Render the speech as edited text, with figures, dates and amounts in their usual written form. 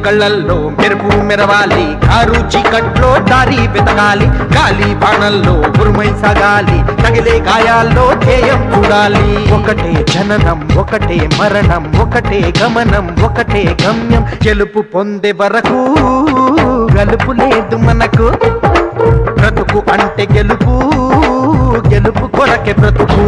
కళ్ళల్లో మెరుపు మెరవాలి, కారు చీకట్లో దారి వెతకాలి, గాలి బాణల్లో ఉరుమై సాగాలి, తగిలే గాయాల్లో ధ్యేయం చూడాలి. ఒకటే జననం, ఒకటే మరణం, ఒకటే గమనం, ఒకటే గమ్యం. గెలుపు పొందే వరకు గలుపు లేదు మనకు. బ్రతుకు అంటే గెలుపు, గెలుపు కొరకే బ్రతుకు.